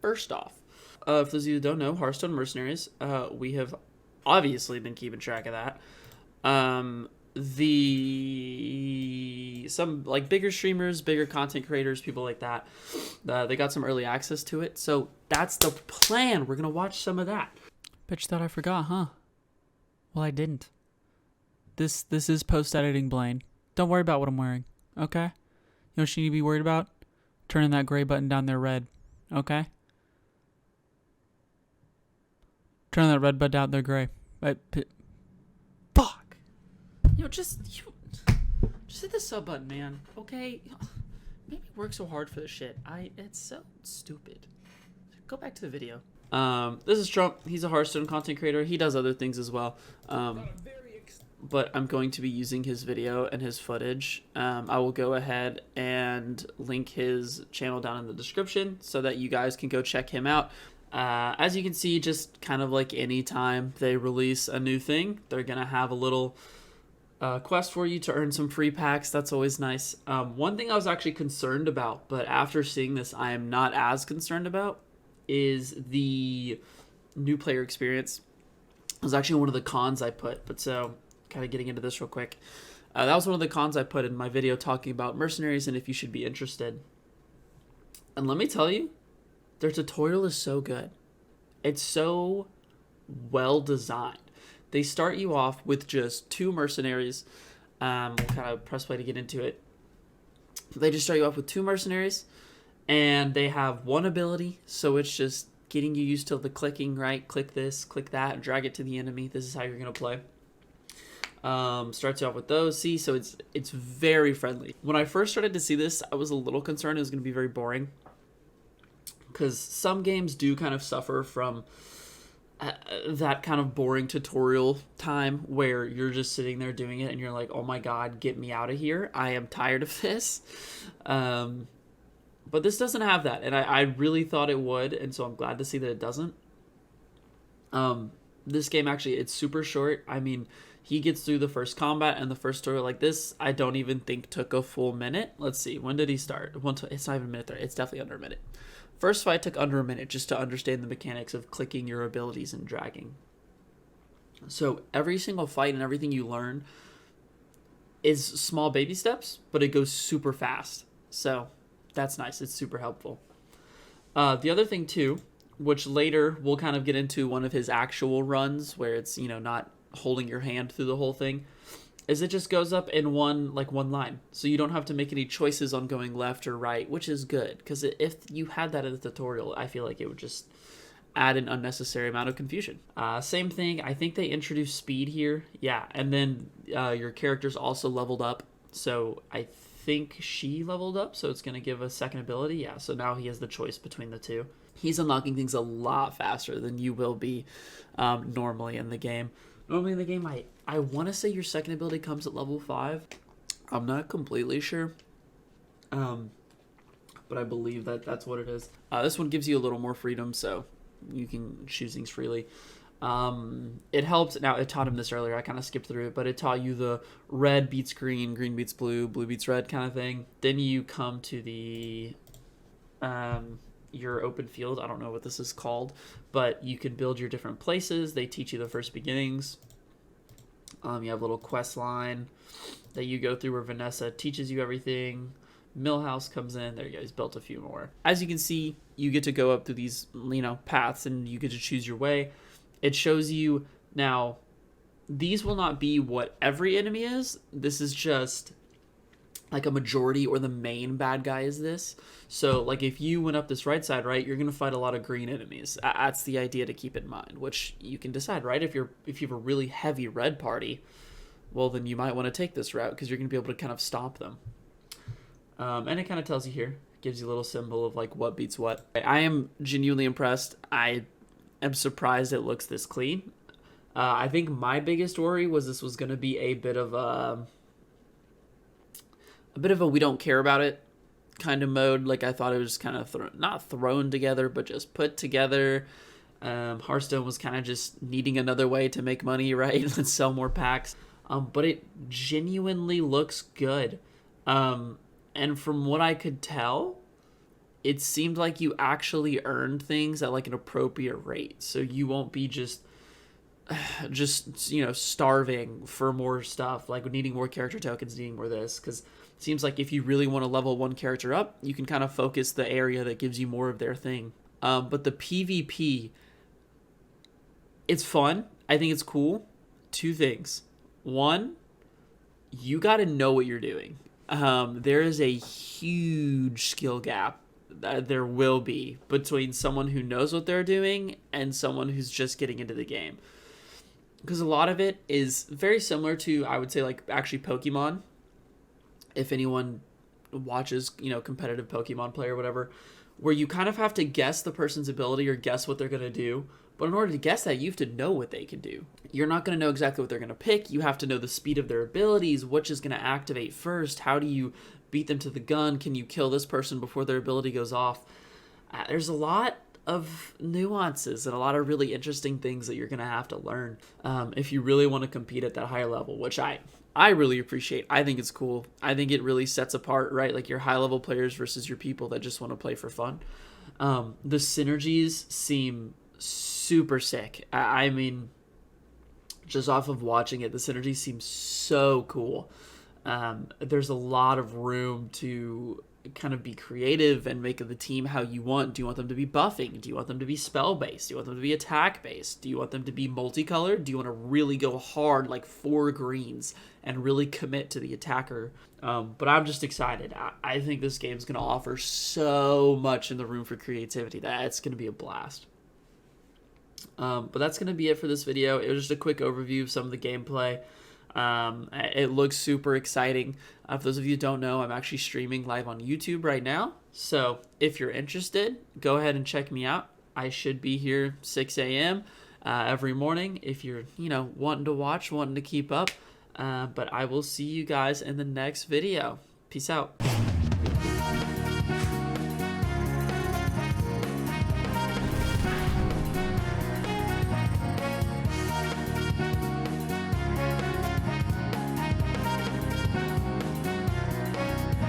First off, for those of you who don't know, Hearthstone Mercenaries, we have obviously been keeping track of that. Some like bigger streamers, bigger content creators, people like that, they got some early access to it. So that's the plan. We're gonna watch some of that. Bet you thought I forgot, huh? Well, I didn't. This is post-editing Blaine. Don't worry about what I'm wearing, okay? You know what you need to be worried about? Turning that gray button down there red, okay? Turn that red button down there gray. Fuck. Just hit the sub button, man. Okay. Maybe work so hard for this shit. It's so stupid. Go back to the video. This is Trump. He's a Hearthstone content creator. He does other things as well. But I'm going to be using his video and his footage. I will go ahead and link his channel down in the description so that you guys can go check him out. As you can see, just kind of like any time they release a new thing, they're going to have a little quest for you to earn some free packs. That's always nice. One thing I was actually concerned about, but after seeing this, I am not as concerned about, is the new player experience. It was actually one of the cons I put, but so kind of getting into this real quick. That was one of the cons I put in my video talking about mercenaries and if you should be interested. And let me tell you, their tutorial is so good. It's so well designed. They start you off with just 2 mercenaries. We'll kind of press play to get into it. They just start you off with 2 mercenaries, and they have 1 ability, so it's just getting you used to the clicking, right? Click this, click that, drag it to the enemy. This is how you're going to play. Starts you off with those. See, so it's very friendly. When I first started to see this, I was a little concerned it was going to be very boring, because some games do kind of suffer from that kind of boring tutorial time where you're just sitting there doing it and you're like, oh my god, get me out of here. I am tired of this. But this doesn't have that, and I really thought it would, and so I'm glad to see that it doesn't. This game actually, it's super short. I mean, he gets through the first combat and the first tutorial like this, I don't even think took a full minute. Let's see, when did he start? It's not even a minute there. It's definitely under a minute. First fight took under a minute just to understand the mechanics of clicking your abilities and dragging. So every single fight and everything you learn is small baby steps, but it goes super fast. So that's nice. It's super helpful. The other thing too, which later we'll kind of get into one of his actual runs where it's, not holding your hand through the whole thing, is it just goes up in one line. So you don't have to make any choices on going left or right, which is good. Because if you had that in the tutorial, I feel like it would just add an unnecessary amount of confusion. Same thing. I think they introduced speed here. Yeah. And then your character's also leveled up. So I think she leveled up. So it's going to give a second ability. Yeah. So now he has the choice between the two. He's unlocking things a lot faster than you will be normally in the game. Normally in the game, I want to say your second ability comes at level 5. I'm not completely sure. But I believe that's what it is. This one gives you a little more freedom, so you can choose things freely. It helps. Now, it taught him this earlier. I kind of skipped through it, but it taught you the red beats green, green beats blue, blue beats red kind of thing. Then you come to the your open field. I don't know what this is called, but you can build your different places. They teach you the first beginnings. You have a little quest line that you go through where Vanessa teaches you everything. Millhouse comes in. There you go. He's built a few more. As you can see, you get to go up through these, paths, and you get to choose your way. It shows you now. These will not be what every enemy is. This is just like a majority or the main bad guy is this. So like if you went up this right side, right, you're going to fight a lot of green enemies. That's the idea to keep in mind, which you can decide, right? If you have a really heavy red party, well, then you might want to take this route because you're going to be able to kind of stop them. And it kind of tells you here, gives you a little symbol of like what beats what. I am genuinely impressed. I am surprised it looks this clean. I think my biggest worry was this was going to be a bit of a we don't care about it kind of mode. Like I thought it was kind of not thrown together, but just put together. Hearthstone was kind of just needing another way to make money, right? And sell more packs. But it genuinely looks good. And from what I could tell, it seemed like you actually earned things at like an appropriate rate. So you won't be just starving for more stuff, like needing more character tokens, needing more this, because it seems like if you really want to level one character up, you can kind of focus the area that gives you more of their thing. But the PvP, it's fun. I think it's cool. Two things. One, you got to know what you're doing. There is a huge skill gap that there will be between someone who knows what they're doing and someone who's just getting into the game. Because a lot of it is very similar to, I would say, like actually Pokemon. If anyone watches, competitive Pokemon play or whatever, where you kind of have to guess the person's ability or guess what they're going to do. But in order to guess that, you have to know what they can do. You're not going to know exactly what they're going to pick. You have to know the speed of their abilities, which is going to activate first. How do you beat them to the gun? Can you kill this person before their ability goes off? There's a lot of nuances and a lot of really interesting things that you're going to have to learn if you really want to compete at that high level, which I really appreciate. I think it's cool. I think it really sets apart, right? Like your high level players versus your people that just want to play for fun. The synergies seem super sick. I mean, just off of watching it, the synergy seems so cool. There's a lot of room to kind of be creative and make the team how you want. Do you want them to be buffing? Do you want them to be spell based? Do you want them to be attack based? Do you want them to be multicolored? Do you want to really go hard like 4 greens and really commit to the attacker? But I'm just excited. I think this game's going to offer so much in the room for creativity that it's going to be a blast. But that's going to be it for this video. It was just a quick overview of some of the gameplay. It looks super exciting. For those of you who don't know, I'm actually streaming live on YouTube right now. So if you're interested, go ahead and check me out. I should be here 6 a.m. Every morning if you're, wanting to watch, wanting to keep up. But I will see you guys in the next video. Peace out.